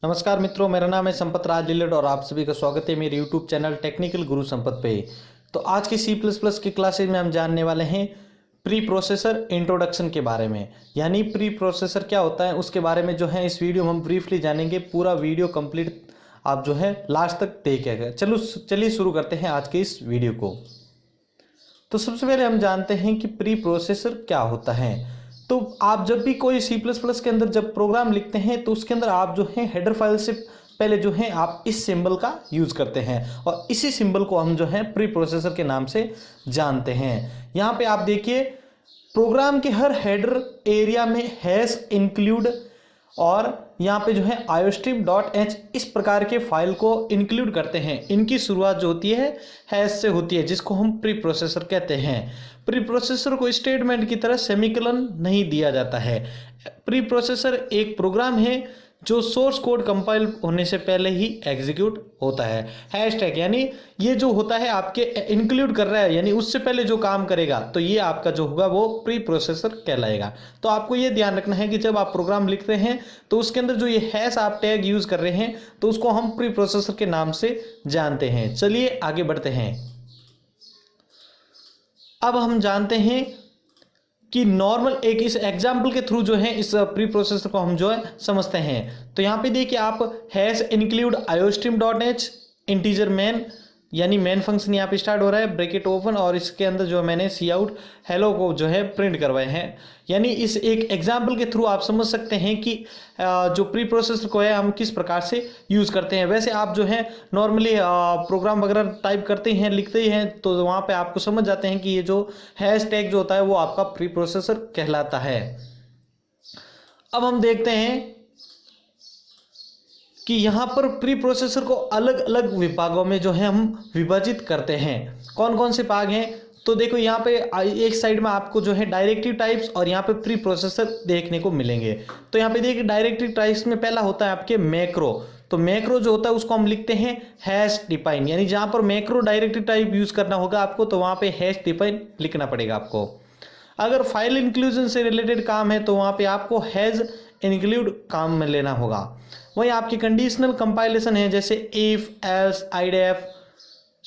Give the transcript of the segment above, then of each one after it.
नमस्कार मित्रों, मेरा नाम है संपत राज लिलट और आप सभी का स्वागत है मेरे यूट्यूब चैनल टेक्निकल गुरु संपत पे। तो आज की C++ की क्लासेज में हम जानने वाले हैं प्री प्रोसेसर इंट्रोडक्शन के बारे में। यानी प्री प्रोसेसर क्या होता है उसके बारे में जो है इस वीडियो में हम ब्रीफली जानेंगे। पूरा वीडियो कंप्लीट आप जो है लास्ट तक देखिएगा। चलिए शुरू करते हैं आज के इस वीडियो को। तो सबसे पहले हम जानते हैं कि प्री प्रोसेसर क्या होता है। तो आप जब भी कोई C++ के अंदर जब प्रोग्राम लिखते हैं तो उसके अंदर आप जो है हेडर फाइल से पहले जो है आप इस सिंबल का यूज करते हैं और इसी सिंबल को हम जो है प्री प्रोसेसर के नाम से जानते हैं। यहाँ पे आप देखिए प्रोग्राम के हर हेडर एरिया में हैश इंक्लूड और यहाँ पे जो है iostream.h इस प्रकार के फाइल को इंक्लूड करते हैं। इनकी शुरुआत जो होती है हैश से होती है, जिसको हम प्री प्रोसेसर कहते हैं। प्री प्रोसेसर को स्टेटमेंट की तरह सेमीकोलन नहीं दिया जाता है। प्री प्रोसेसर एक प्रोग्राम है जो सोर्स कोड कंपाइल होने से पहले ही एग्जीक्यूट होता है। हैशटैग यानी ये जो होता है आपके इंक्लूड कर रहा है, यानी उससे पहले जो काम करेगा तो ये आपका जो होगा वो प्री प्रोसेसर कहलाएगा। तो आपको ये ध्यान रखना है कि जब आप प्रोग्राम लिख रहे हैं तो उसके अंदर जो ये हैश आप टैग यूज कर रहे हैं तो उसको हम प्री प्रोसेसर के नाम से जानते हैं। चलिए आगे बढ़ते हैं। अब हम जानते हैं कि नॉर्मल एक इस एग्जाम्पल के थ्रू जो है इस प्री प्रोसेसर को हम जो है समझते हैं। तो यहाँ पे देखिए आप hash include iostream.h integer man यानी मेन फंक्शन यहाँ पे स्टार्ट हो रहा है, ब्रैकेट ओपन, और इसके अंदर जो मैंने सी आउट हेलो को जो है प्रिंट करवाए हैं। यानी इस एक एग्जाम्पल के थ्रू आप समझ सकते हैं कि जो प्री प्रोसेसर को है हम किस प्रकार से यूज़ करते हैं। वैसे आप जो है नॉर्मली प्रोग्राम वगैरह टाइप करते हैं, लिखते हैं, तो वहाँ पे आपको समझ जाते हैं कि ये जो हैश टैग जो होता है वो आपका प्री प्रोसेसर कहलाता है। अब हम देखते हैं कि यहाँ पर प्री प्रोसेसर को अलग अलग विभागों में जो है हम विभाजित करते हैं। कौन कौन से भाग हैं तो देखो, यहाँ पे एक साइड में आपको जो है डायरेक्टिव टाइप्स और यहाँ पे प्री प्रोसेसर देखने को मिलेंगे। तो यहाँ पे देखिए डायरेक्टिव टाइप्स में पहला होता है आपके मैक्रो। तो मैक्रो जो होता है उसको हम लिखते हैं हैश डिफाइन, यानी जहाँ पर मैक्रो डायरेक्टिव टाइप यूज करना होगा आपको तो वहाँ पे हैश डिफाइन लिखना पड़ेगा आपको। अगर फाइल इंक्लूजन से रिलेटेड काम है तो वहाँ पे आपको हैज इंक्लूड काम में लेना होगा। वही आपकी कंडीशनल कंपाइलेशन है, जैसे if else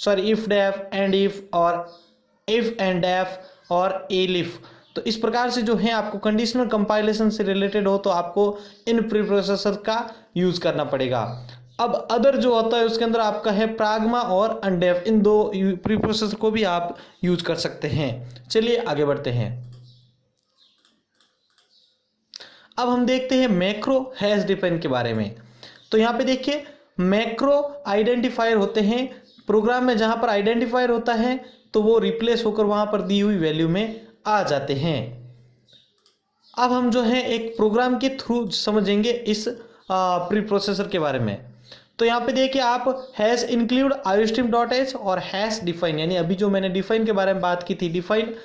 if deaf and if और इफ एंड डेफ और एलिफ। तो इस प्रकार से जो है आपको कंडीशनल कंपाइलेशन से रिलेटेड हो तो आपको इन प्री प्रोसेसर का यूज करना पड़ेगा। अब अदर जो होता है उसके अंदर आपका है प्राग्मा और अनडेफ, इन दो प्री प्रोसेसर को भी आप यूज कर सकते हैं। चलिए आगे बढ़ते हैं। अब हम देखते हैं मैक्रो हैश डिफाइन के बारे में। तो यहाँ पे देखिए मैक्रो आइडेंटिफायर होते हैं प्रोग्राम में, जहां पर आइडेंटिफायर होता है तो वो रिप्लेस होकर वहां पर दी हुई वैल्यू में आ जाते हैं। अब हम जो है एक प्रोग्राम के थ्रू समझेंगे इस प्री प्रोसेसर के बारे में। तो यहाँ पे देखिए आप हैश इंक्लूड iostream.h और हैश डिफाइन, यानी अभी जो मैंने डिफाइन के बारे में बात की थी, डिफाइन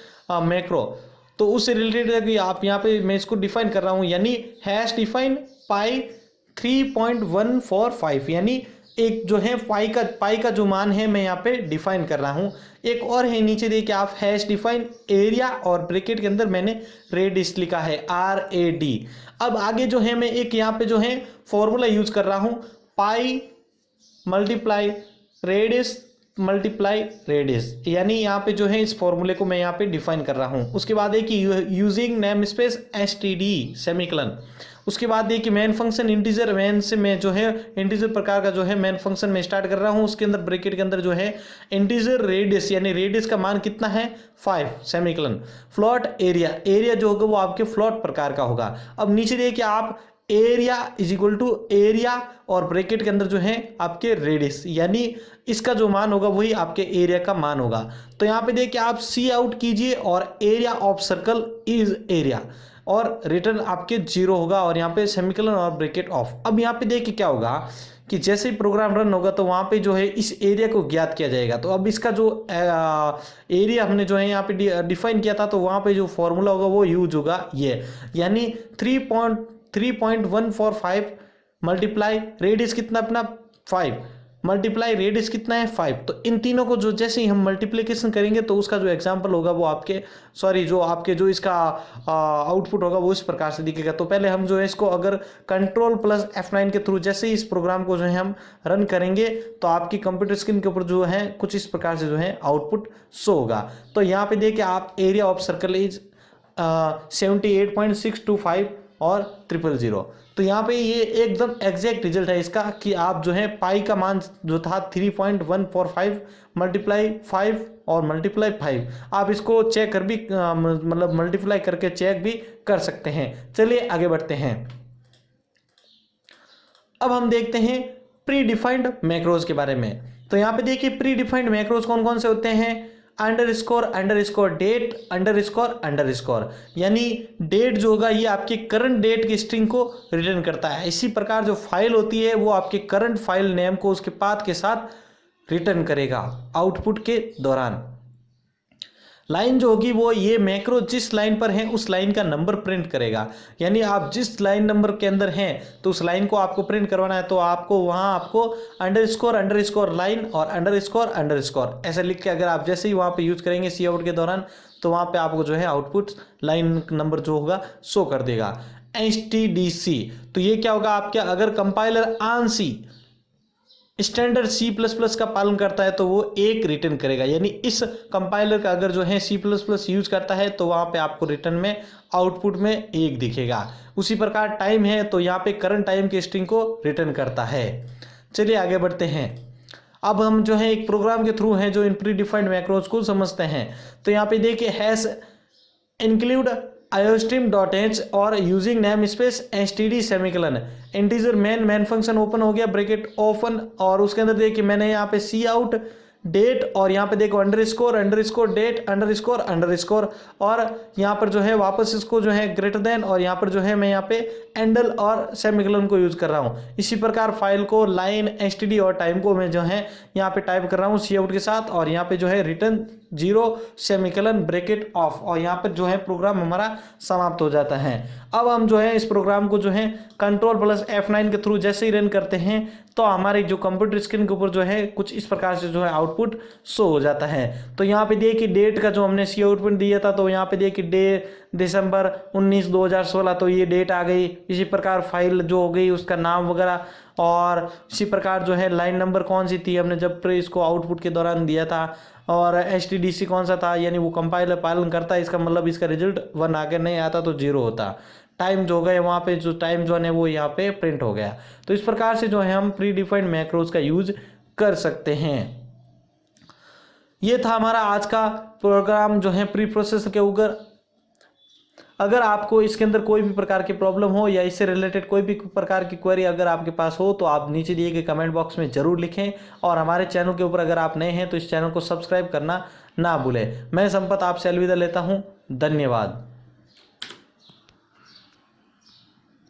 मैक्रो, तो उससे रिलेटेड है कि आप यहाँ पे मैं इसको डिफाइन कर रहा हूँ, यानी हैश डिफाइन पाई 3.145, यानी एक जो है पाई का जो मान है मैं यहाँ पे डिफाइन कर रहा हूँ। एक और है नीचे देखिए आप हैश डिफाइन एरिया और ब्रैकेट के अंदर मैंने रेडियस लिखा है RAD। अब आगे जो है मैं एक यहाँ पे जो है फॉर्मूला यूज कर रहा हूँ, पाई मल्टीप्लाई रेडियस मल्टीप्लाई रेडियस, यानी यहाँ पे जो है इस फॉर्मूले को मैं यहाँ पे डिफाइन कर रहा हूँ। उसके बाद है कि using name space STD semicolon. उसके बाद देखिए मेन फंक्शन इंटीजर मैन से मैं जो है इंटीजर प्रकार का जो है मेन फंक्शन में स्टार्ट कर रहा हूँ। उसके अंदर ब्रैकेट के अंदर जो है इंटीजर रेडियस, यानी रेडियस का मान कितना है 5 सेमीकोलन। फ्लोट एरिया जो होगा वो आपके फ्लोट प्रकार का होगा। अब नीचे देखिए आप area is equal to area और ब्रैकेट के अंदर जो है आपके रेडियस, यानी इसका जो मान होगा वही आपके एरिया का मान होगा। तो यहाँ पे देखिए आप सी आउट कीजिए और area of circle is area और रिटर्न आपके 0 होगा और यहाँ पे सेमीकोलन और ब्रैकेट ऑफ। अब यहाँ पे देखिए क्या होगा कि जैसे ही प्रोग्राम रन होगा तो वहाँ पे जो है इस एरिया को ज्ञात किया जाएगा। तो अब इसका जो एरिया हमने जो है यहाँ पे डिफाइन किया था तो वहाँ पे जो फॉर्मूला होगा वो यूज होगा ये, यानी 3.145 मल्टीप्लाई रेडियस कितना अपना 5 मल्टीप्लाई रेडियस कितना है 5। तो इन तीनों को जो जैसे ही हम मल्टीप्लिकेशन करेंगे तो उसका जो एग्जाम्पल होगा वो आपके जो इसका आउटपुट होगा वो इस प्रकार से दिखेगा। तो पहले हम जो है इसको अगर कंट्रोल प्लस F9 के थ्रू जैसे ही इस प्रोग्राम को जो है हम रन करेंगे तो आपकी कंप्यूटर स्क्रीन के ऊपर जो है कुछ इस प्रकार से जो है आउटपुट शो होगा। तो यहाँ पे देखिए आप एरिया ऑफ सर्कल इज 78.625 और 000। तो यहाँ पे ये एकदम एग्जैक्ट रिजल्ट है इसका कि आप जो है पाई का मान जो था 3.145 मल्टीप्लाई 5 और मल्टीप्लाई 5 आप इसको चेक कर भी मतलब मल्टीप्लाई करके चेक भी कर सकते हैं। चलिए आगे बढ़ते हैं। अब हम देखते हैं प्री डिफाइंड मैक्रोज के बारे में। तो यहाँ पे देखिए प्री डिफाइंड मैक्रोज कौन कौन से होते हैं। अंडरस्कोर डेट अंडरस्कोर यानी डेट जो होगा ये आपके करंट डेट की स्ट्रिंग को रिटर्न करता है। इसी प्रकार जो फाइल होती है वो आपके करंट फाइल नेम को उसके पाथ के साथ रिटर्न करेगा आउटपुट के दौरान। लाइन जो होगी वो ये मैक्रो जिस लाइन पर है उस लाइन का नंबर प्रिंट करेगा। यानी आप जिस लाइन नंबर के अंदर हैं तो उस लाइन को आपको प्रिंट करवाना है तो आपको वहाँ आपको अंडरस्कोर लाइन और अंडरस्कोर ऐसे लिख के अगर आप जैसे ही वहाँ पे यूज करेंगे सी आउट के दौरान तो वहाँ पे आपको जो है आउटपुट लाइन नंबर जो होगा शो कर देगा। STDC तो ये क्या होगा आपके अगर कंपाइलर ANSI स्टैंडर्ड C++ का पालन करता है तो वो 1 रिटर्न करेगा। यानी इस कंपाइलर का अगर जो है C++ यूज करता है तो वहाँ पे आपको रिटर्न में आउटपुट में 1 दिखेगा। उसी प्रकार टाइम है तो यहाँ पे करंट टाइम के स्ट्रिंग को रिटर्न करता है। चलिए आगे बढ़ते हैं। अब हम जो है एक प्रोग्राम के थ्रू हैं जो इन प्री डिफाइंड मैक्रोज को समझते हैं। तो यहाँ पे देखिए हैश इंक्लूड iostream.h और using name space std semicolon integer main function open हो गया ब्रैकेट ओपन और उसके अंदर देखिए मैंने यहाँ पे सी आउट डेट और यहाँ पे देखो अंडरस्कोर डेट अंडरस्कोर और यहाँ पर जो है वापस इसको जो है ग्रेटर देन और यहाँ पर जो है मैं यहाँ पे एंडल और सेमीकोलन को यूज कर रहा हूँ। इसी प्रकार फाइल को लाइन std और टाइम को मैं जो है यहाँ पे टाइप कर रहा हूँ सी आउट के साथ और यहाँ पे जो है रिटर्न 0 सेमीकोलन ब्रैकेट ऑफ और यहाँ पर जो है प्रोग्राम हमारा समाप्त हो जाता है। अब हम जो है इस प्रोग्राम को जो है कंट्रोल प्लस F9 के थ्रू जैसे ही रन करते हैं तो हमारे जो कंप्यूटर स्क्रीन के ऊपर जो है कुछ इस प्रकार से जो है आउटपुट शो हो जाता है। तो यहाँ पे देखिए डेट का जो हमने सी आउटपुट दिया था तो यहाँ पे देखिए दिसंबर 19 2016 तो ये डेट आ गई। इसी प्रकार फाइल जो हो गई उसका नाम वगैरह और इसी प्रकार जो है लाइन नंबर कौन सी थी हमने जब इसको आउटपुट के दौरान दिया था और STDC कौन सा था यानी वो कंपाइलर पालन करता है इसका मतलब इसका रिजल्ट 1 आगे नहीं आता तो 0 होता। टाइम जो गए वहाँ पे जो टाइम जो है वो यहाँ पे प्रिंट हो गया। तो इस प्रकार से जो है हम प्री डिफाइंड मैक्रोज का यूज कर सकते हैं। ये था हमारा आज का प्रोग्राम जो है प्री प्रोसेसर के ऊपर। अगर आपको इसके अंदर कोई भी प्रकार की प्रॉब्लम हो या इससे रिलेटेड कोई भी प्रकार की क्वेरी अगर आपके पास हो तो आप नीचे दिए गए कमेंट बॉक्स में ज़रूर लिखें और हमारे चैनल के ऊपर अगर आप नए हैं तो इस चैनल को सब्सक्राइब करना ना भूलें। मैं संपत आपसे अलविदा लेता हूँ। धन्यवाद।